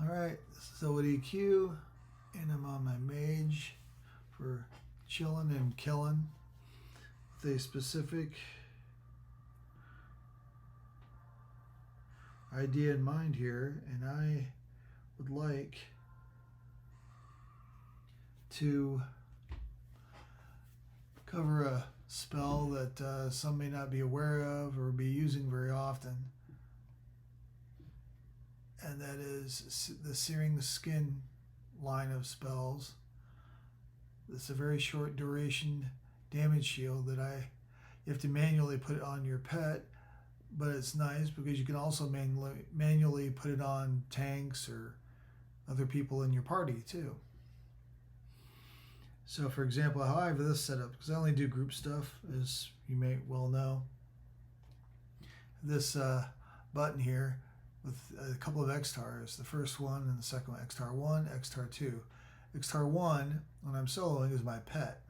Alright, this is OEQ, and I'm on my Mage for chilling and killing with a specific idea in mind here, and I would like to cover a spell that some may not be aware of or be using very often, and that is the Searing Skin line of spells. It's a very short duration damage shield that you have to manually put it on your pet, but it's nice because you can also manually put it on tanks or other people in your party too. So for example, how I have this set up, because I only do group stuff, as you may well know, this button here with a couple of X-Tars, the first one and the second one, X-Tar 1, X-Tar 2. X-Tar 1, when I'm soloing, is my pet,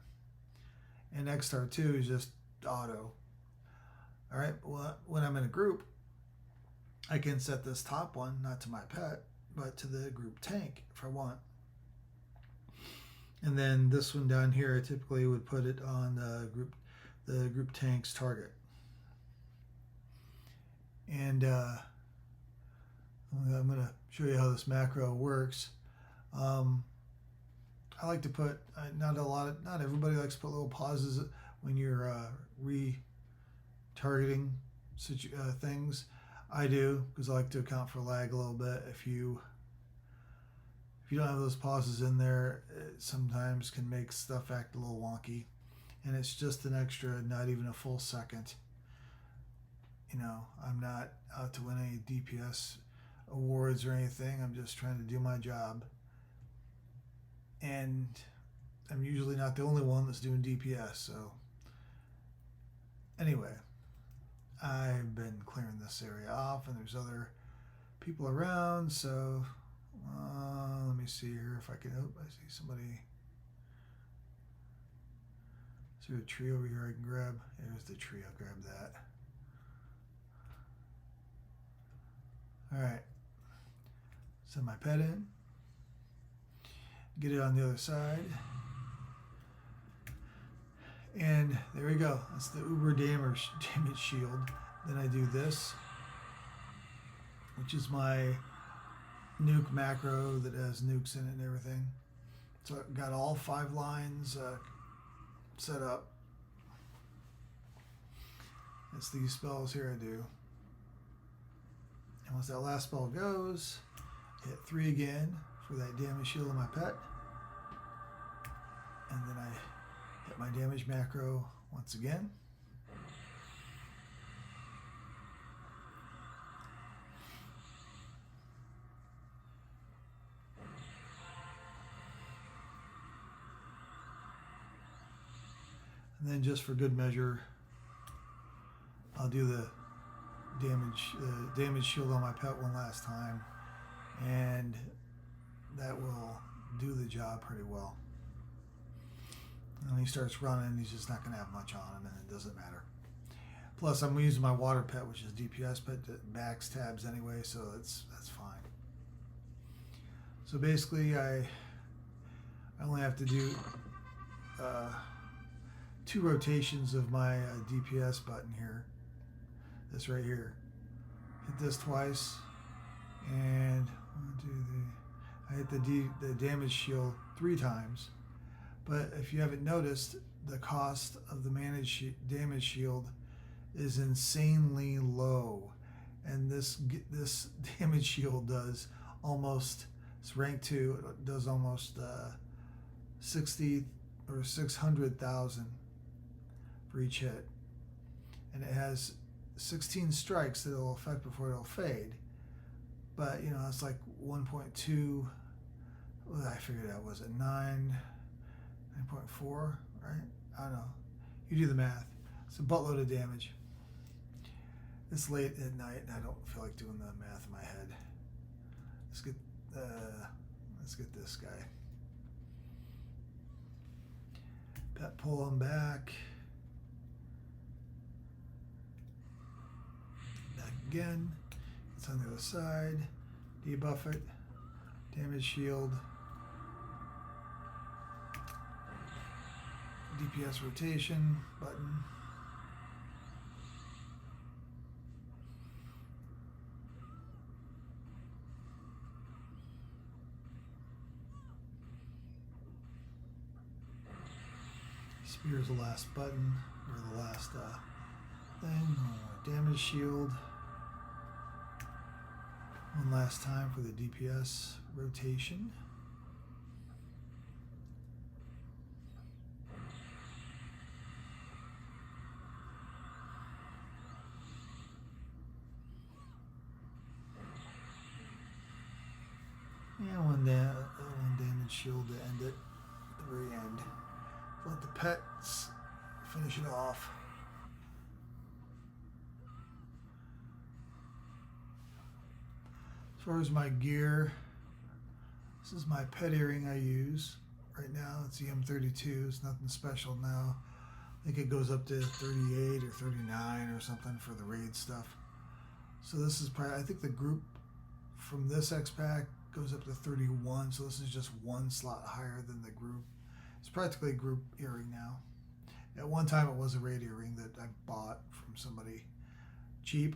and X-Tar 2 is just auto. Alright, well, when I'm in a group, I can set this top one, not to my pet, but to the group tank if I want. And then this one down here, I typically would put it on the group tank's target. And I'm going to show you how this macro works. I like to put not everybody likes to put little pauses when you're retargeting things. I do, because I like to account for lag a little bit. If you don't have those pauses in there, it sometimes can make stuff act a little wonky, and it's just an extra, not even a full second. You know, I'm not out to win any DPS awards or anything. I'm just trying to do my job, and I'm usually not the only one that's doing DPS. So anyway, I've been clearing this area off, and there's other people around, so let me see here if I can. Oh, I see somebody. Is there a tree over here I can grab? There's the tree. I'll grab that. Alright. Send my pet in. Get it on the other side. And there we go. That's the Uber damage shield. Then I do this, which is my nuke macro that has nukes in it and everything. So I've got all 5 lines set up. It's these spells here I do. And once that last spell goes, hit 3 again for that damage shield on my pet. And then I hit my damage macro once again. And then just for good measure, I'll do the damage shield on my pet one last time, and that will do the job pretty well. And when he starts running, he's just not going to have much on him, and it doesn't matter. Plus, I'm using my water pet, which is DPS pet, that backstabs anyway, so that's fine. So basically, I only have to do 2 rotations of my DPS button here. This right here. Hit this twice, and I hit the damage shield 3 times. But if you haven't noticed, the cost of the damage shield is insanely low, and this damage shield does almost, it's rank 2, it does almost 60 or 600,000 for each hit, and it has 16 strikes that it'll affect before it'll fade. But you know, it's like 1.2. What I figured out, was it 9.4, right? I don't know. You do the math. It's a buttload of damage. It's late at night, and I don't feel like doing the math in my head. Let's get this guy. Pet pull him back. Back again. It's on the other side. Debuff it. damage shield, DPS rotation button. Spear is the last button, or the last thing. Damage shield. One last time for the DPS rotation. And one damage shield to end it at the very end. Let the pets finish it off. As far as my gear, this is my pet earring I use right now. It's the M32. It's nothing special now. I think it goes up to 38 or 39 or something for the raid stuff. So this is probably, I think the group from this X-Pack goes up to 31. So this is just one slot higher than the group. It's practically a group earring now. At one time it was a raid earring that I bought from somebody cheap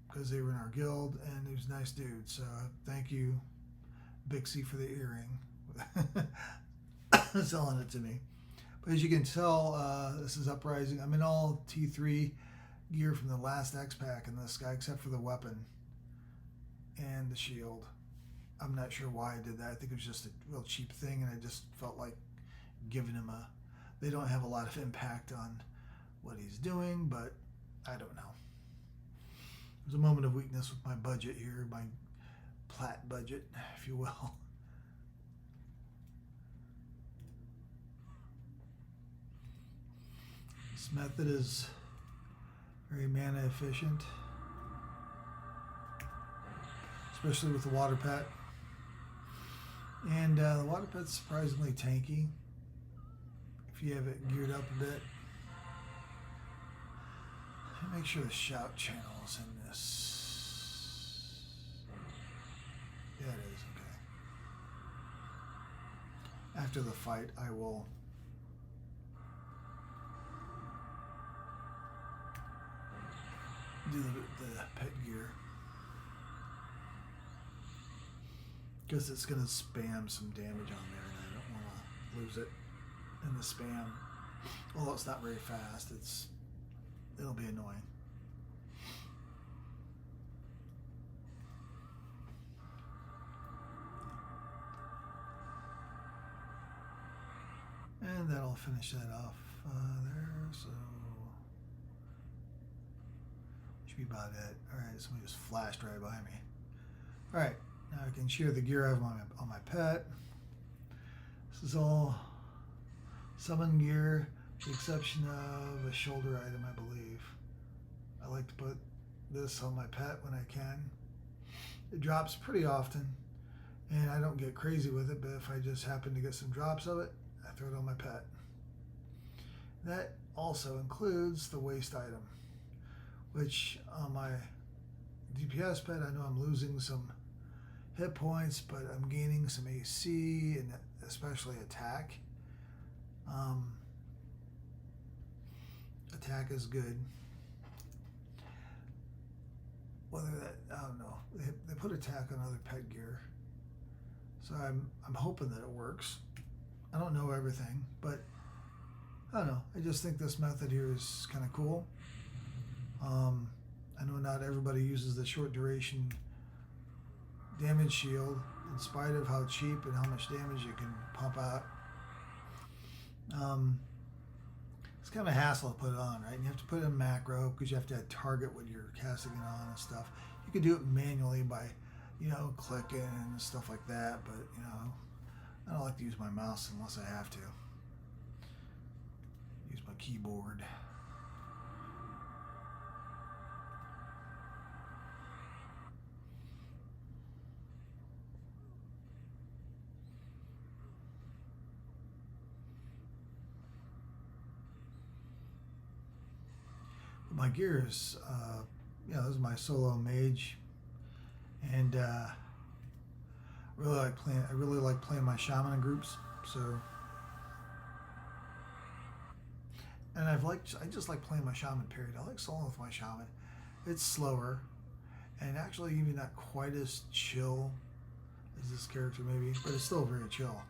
because they were in our guild, and he was a nice dude. So thank you, Bixie, for the earring. Selling it to me. But as you can tell, this is Uprising. I'm in all T3 gear from the last X-Pack in this guy, except for the weapon and the shield. I'm not sure why I did that. I think it was just a real cheap thing, and I just felt like giving him a... They don't have a lot of impact on what he's doing, but I don't know. There's a moment of weakness with my budget here, my plat budget, if you will. This method is very mana efficient, especially with the water pet. And the water pet's surprisingly tanky if you have it geared up a bit. Let me make sure the shout channel is in this. Yeah, it is. Okay. After the fight, I will do the pet gear, because it's going to spam some damage on there, and I don't want to lose it in the spam. Although it's not very fast, it'll be annoying. And that'll finish that off there, so should be about it. Alright, somebody just flashed right by me. Alright, now I can share the gear I have on my pet. This is all summon gear, with the exception of a shoulder item, I believe. I like to put this on my pet when I can. It drops pretty often, and I don't get crazy with it, but if I just happen to get some drops of it, I throw it on my pet. That also includes the waste item, which on my DPS pet, I know I'm losing some hit points, but I'm gaining some AC and especially attack. Attack is good. Whether that, I don't know. They put attack on other pet gear, so I'm hoping that it works. I don't know everything, but I don't know. I just think this method here is kind of cool. I know not everybody uses the short duration damage shield, in spite of how cheap and how much damage you can pump out. It's kind of a hassle to put it on, right? And you have to put it in macro because you have to target what you're casting it on and stuff. You can do it manually by, clicking and stuff like that, but, I don't like to use my mouse unless I have to. Use my keyboard. My gear is, this is my solo Mage, and I really like playing my shaman in groups. So, and I just like playing my shaman. Period. I like soloing with my shaman. It's slower, and actually even not quite as chill as this character maybe, but it's still very chill.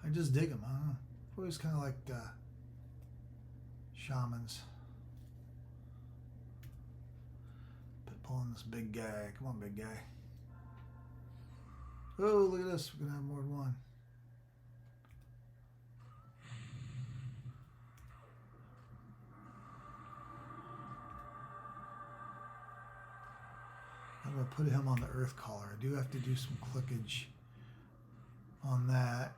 I just dig them. I don't know. I've always kind of liked shamans. But pulling this big guy. Come on, big guy. Oh, look at this. We're going to have more than one. I'm going to put him on the earth collar. I do have to do some clickage on that.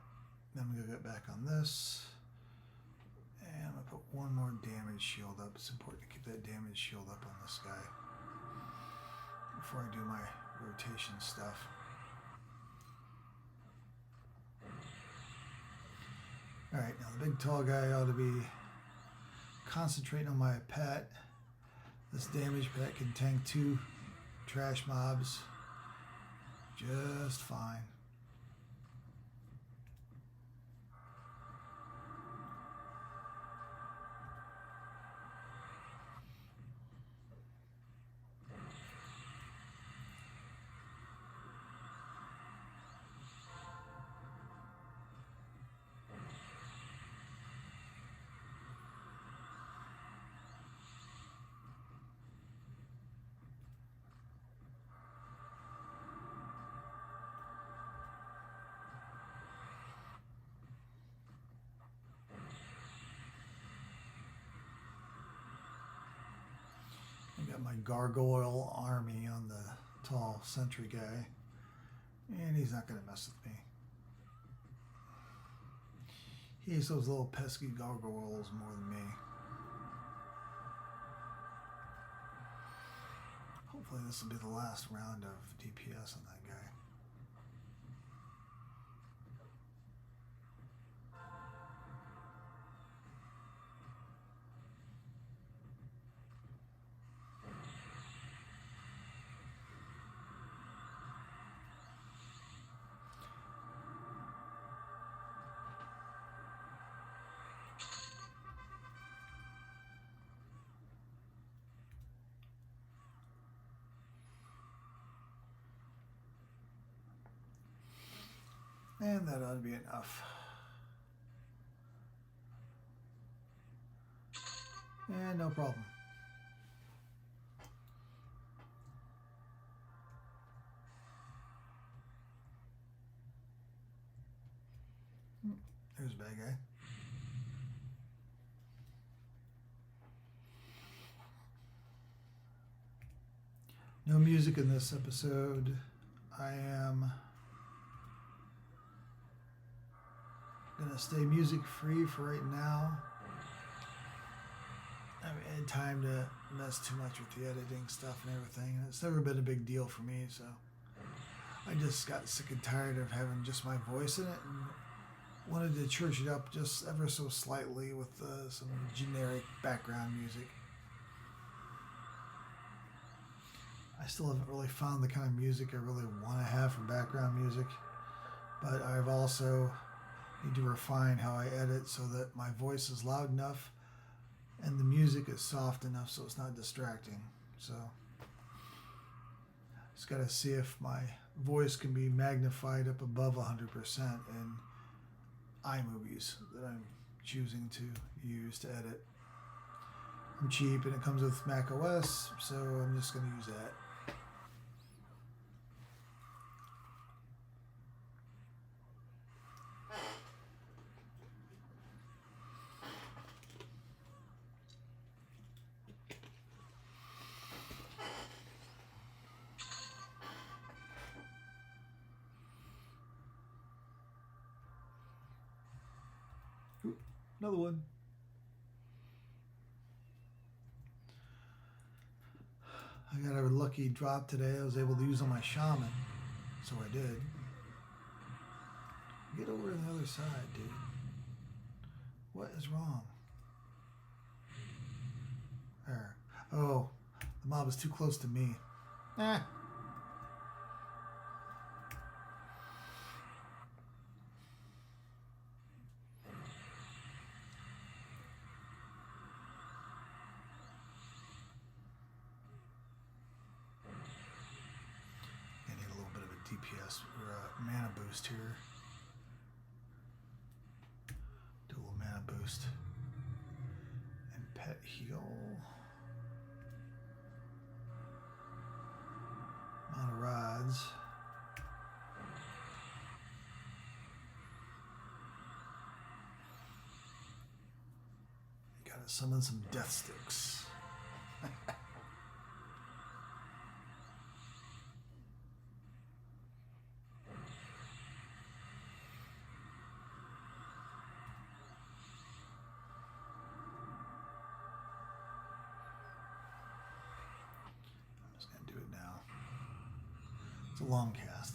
Then I'm going to get back on this. And I'm going to put one more damage shield up. It's important to keep that damage shield up on this guy before I do my rotation stuff. Alright, now the big tall guy ought to be concentrating on my pet. This damage pet can tank 2 trash mobs just fine. Got my gargoyle army on the tall sentry guy, and he's not going to mess with me. He hates those little pesky gargoyles more than me. Hopefully this will be the last round of DPS on that guy. And that ought to be enough. And no problem. There's a bad guy. No music in this episode. I am gonna stay music free for right now. I haven't had time to mess too much with the editing stuff and everything. It's never been a big deal for me, so I just got sick and tired of having just my voice in it and wanted to church it up just ever so slightly with some generic background music. I still haven't really found the kind of music I really want to have for background music, but I've also need to refine how I edit so that my voice is loud enough and the music is soft enough so it's not distracting. So just got to see if my voice can be magnified up above 100% in iMovies that I'm choosing to use to edit. I'm cheap and it comes with MacOS, so I'm just going to use that. Another one. I got a lucky drop today. I was able to use on my shaman, so I did. Get over to the other side, dude. What is wrong? There. Oh, mob is too close to me. Eh. I need a little bit of a DPS or a mana boost here. Do a little mana boost. And pet heal. Amount of rods. Gotta summon some death sticks. I'm just gonna do it now. It's a long cast.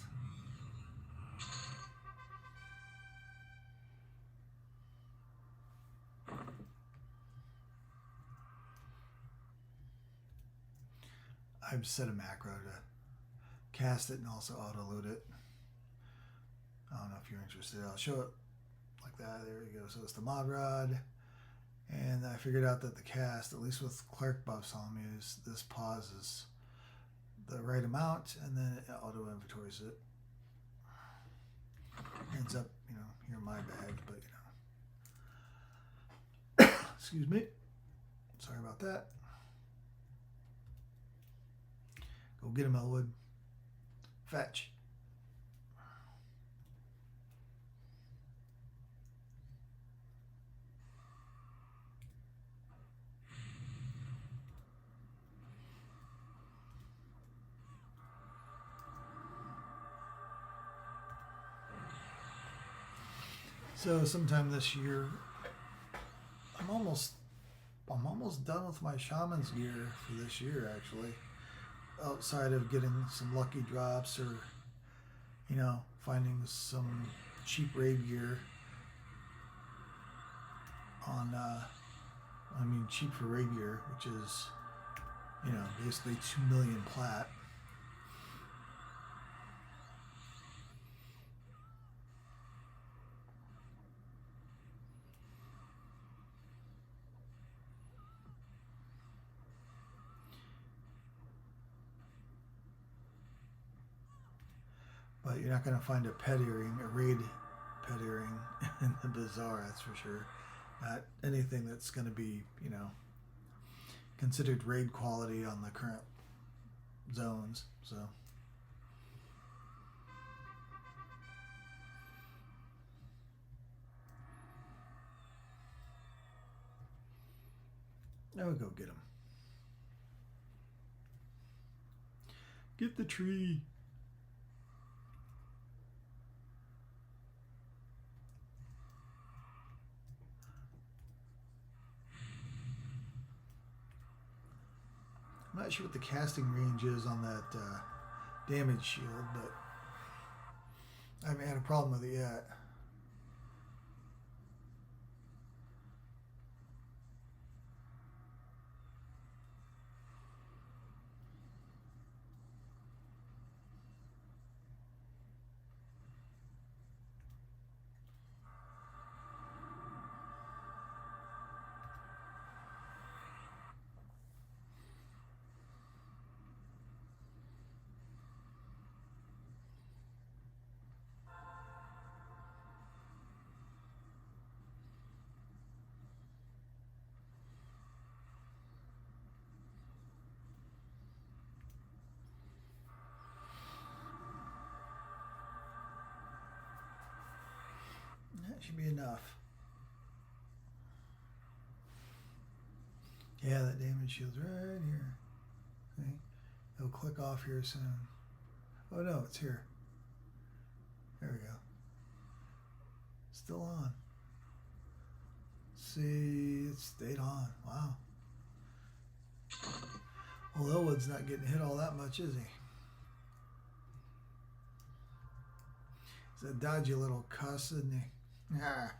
I've set a macro to cast it and also auto load it. I don't know if you're interested. I'll show it like that. There you go. So it's the mod rod. And I figured out that the cast, at least with Clark buffs on me, is this pauses the right amount and then it auto inventories it. Ends up, you know, here in my bag, but you know. Excuse me. Sorry about that. Go get him, Elwood. Fetch. So sometime this year, I'm almost done with my shaman's gear for this year, actually. Outside of getting some lucky drops or, you know, finding some cheap raid gear on, cheap for raid gear, which is, you know, basically 2 million plat. But you're not going to find a pet earring, a raid pet earring in the bazaar, that's for sure. Not anything that's going to be, you know, considered raid quality on the current zones. So now we go get him. Get the tree. I'm not sure what the casting range is on that damage shield, but I haven't had a problem with it yet. That should be enough. Yeah, that damage shield's right here. See? It'll click off here soon. Oh no, it's here. There we go. Still on. See, it stayed on. Wow. Well, Elwood's not getting hit all that much, is he? He's a dodgy little cuss, isn't he? Ah.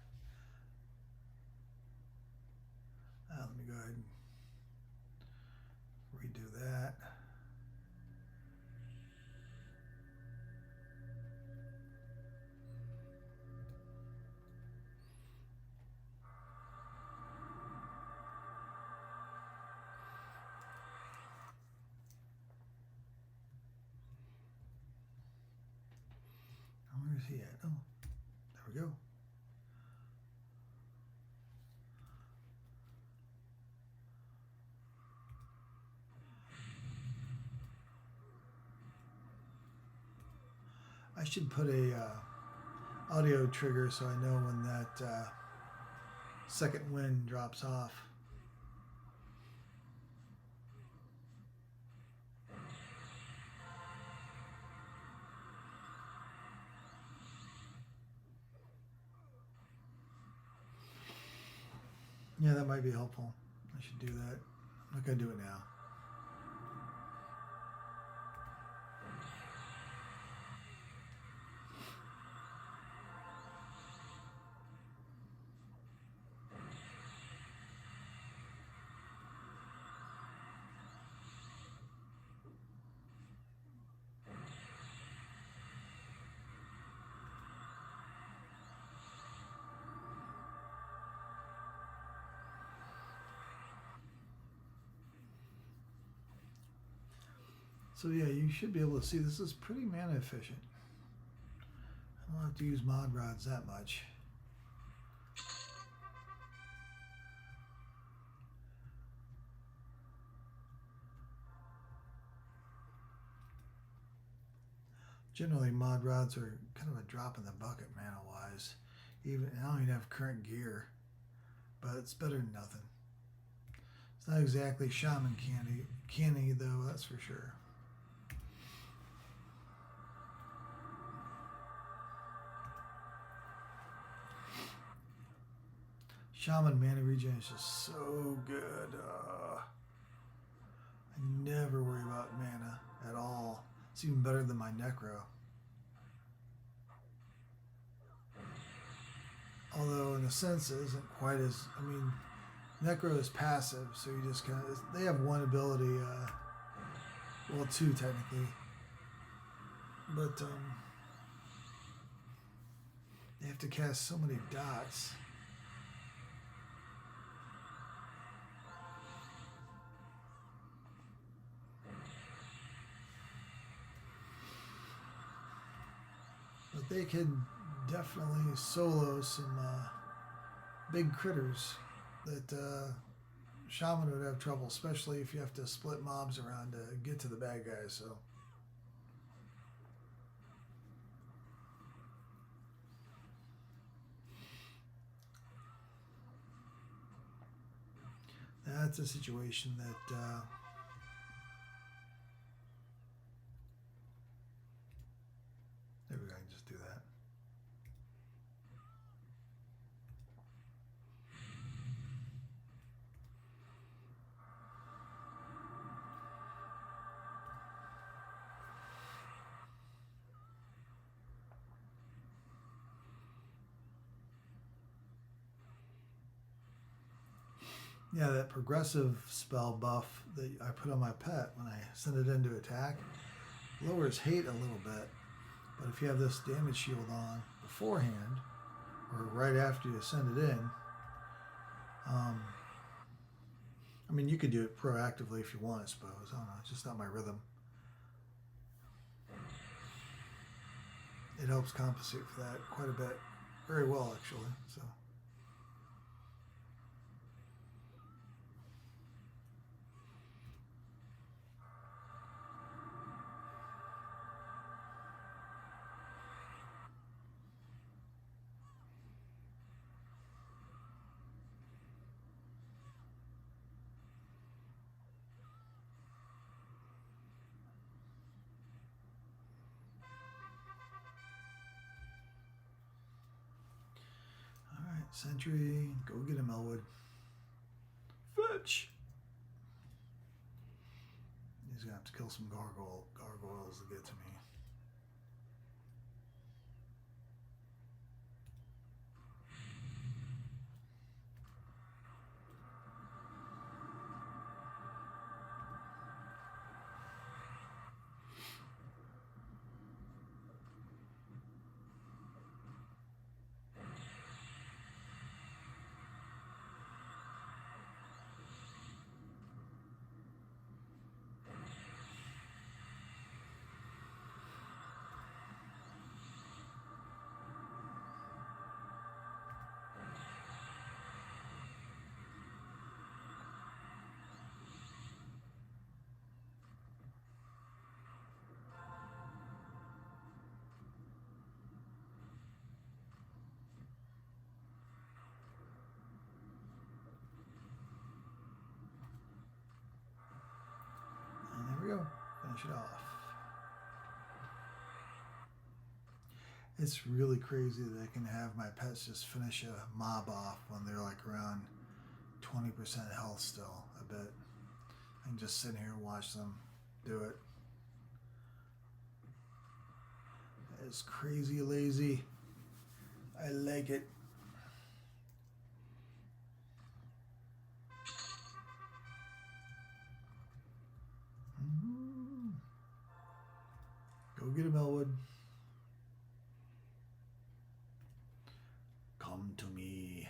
Let me go ahead and redo that. Where's he at? Oh, there we go. I should put a audio trigger so I know when that second wind drops off. Yeah, that might be helpful. I should do that. I'm not going to do it now. So yeah, you should be able to see this is pretty mana efficient. I don't have to use mod rods that much. Generally, mod rods are kind of a drop in the bucket mana-wise. Even I don't even have current gear, but it's better than nothing. It's not exactly shaman candy though, that's for sure. Shaman mana regen is just so good. I never worry about mana at all. It's even better than my Necro. Although in a sense it isn't quite as, I mean, Necro is passive, so you just kind of, they have one ability, well, two technically, but they have to cast so many dots. But they can definitely solo some big critters that Shaman would have trouble, especially if you have to split mobs around to get to the bad guys. So that's a situation that there we go, I can just do that. Yeah, that progressive spell buff that I put on my pet when I send it into attack lowers hate a little bit. But if you have this damage shield on beforehand, or right after you send it in, I mean, you could do it proactively if you want, I suppose. I don't know, it's just not my rhythm. It helps compensate for that quite a bit. Very well, actually. So. Sentry, go get him, Elwood. Fetch! He's gonna have to kill some gargoyles to get to me. finish it off. It's really crazy that I can have my pets just finish a mob off when they're like around 20% health still, I bet. I can just sit here and watch them do it. It's crazy lazy. I like it. Go get him, Elwood. Come to me.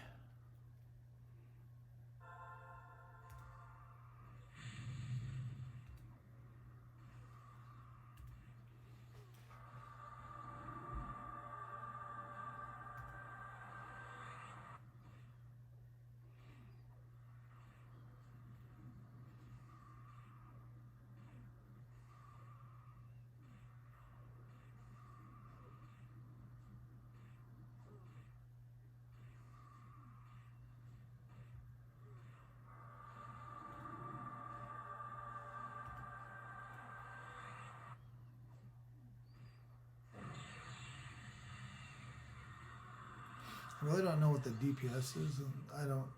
I really don't know what the DPS is, and I don't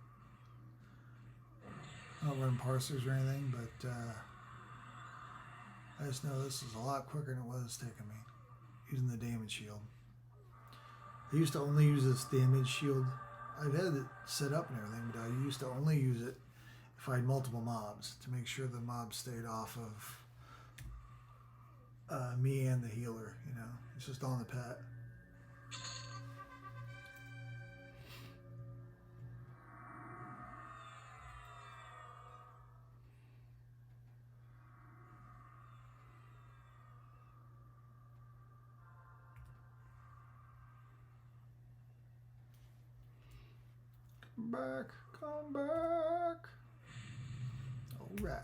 run parsers or anything, but I just know this is a lot quicker than it was taking me using the damage shield. I used to only use this damage shield. I've had it set up and everything, but I used to only use it if I had multiple mobs to make sure the mobs stayed off of me and the healer. You know, it's just on the pet. Back, come back. All right.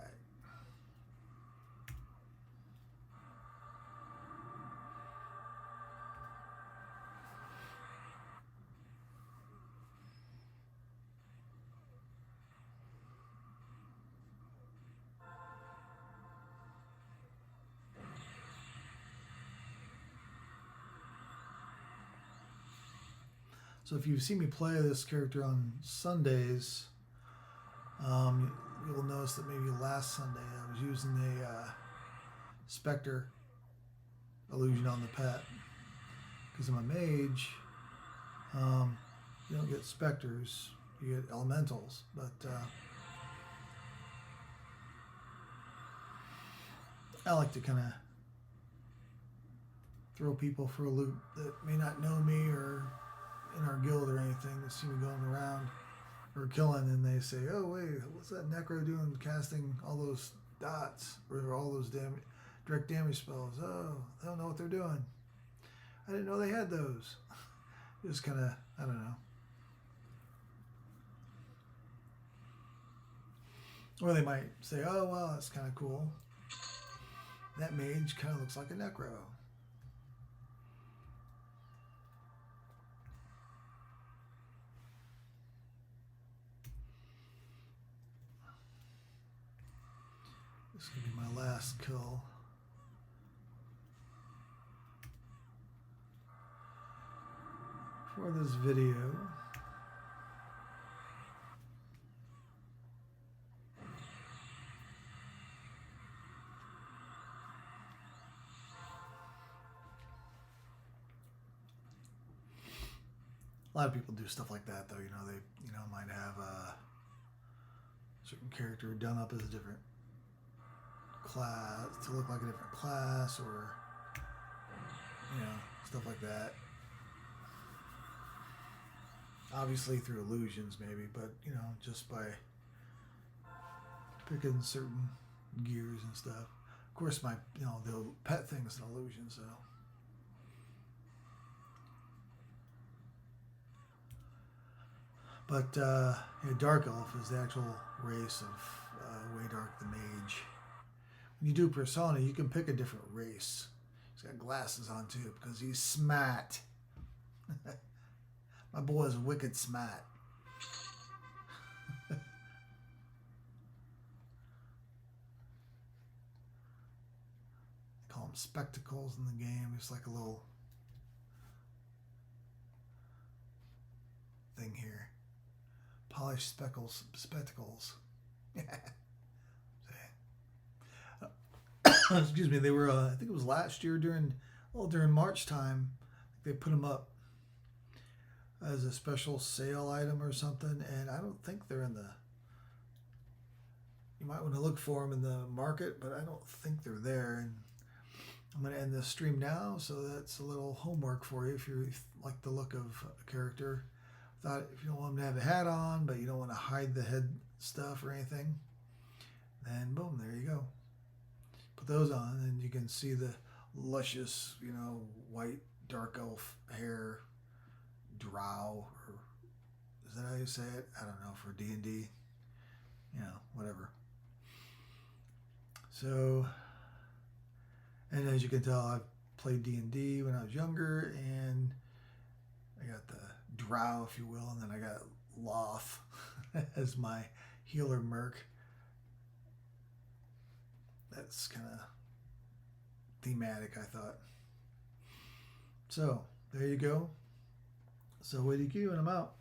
So if you've seen me play this character on Sundays, you'll notice that maybe last Sunday I was using a Spectre illusion on the pet. Because I'm a mage, you don't get Spectres, you get elementals. But I like to kind of throw people for a loop that may not know me or in our guild or anything, that see me going around or killing, and they say, oh wait, what's that Necro doing casting all those dots or all those direct damage spells? Oh, they don't know what they're doing. I didn't know they had those. Just kind of, I don't know. Or they might say, oh well, that's kind of cool. That mage kind of looks like a Necro. This is going to be my last kill. For this video. A lot of people do stuff like that, though. You know, they might have a certain character done up as a different class to look like a different class, or stuff like that. Obviously through illusions, maybe, but just by picking certain gears and stuff. Of course, my the pet thing is an illusion, so. But Dark Elf is the actual race of Waydark the Mage. When you do Persona, you can pick a different race. He's got glasses on too because he's smart. My boy is wicked smart. spectacles in the game. It's like a little thing here. Polished spectacles. Excuse me. They were. I think it was last year during March time. They put them up as a special sale item or something, and I don't think they're in the. You might want to look for them in the market, but I don't think they're there. And I'm going to end this stream now, so that's a little homework for you if you like the look of a character. If you don't want them to have a hat on, but you don't want to hide the head stuff or anything, then boom, there you go. Put those on, and you can see the luscious, white dark elf hair, drow, or is that how you say it? I don't know, for D&D, whatever. So, and as you can tell, I've played D&D when I was younger, and I got the drow, if you will, and then I got Loth as my healer merc. That's kind of thematic, I thought. So, there you go. So, WittyQ, and I'm out.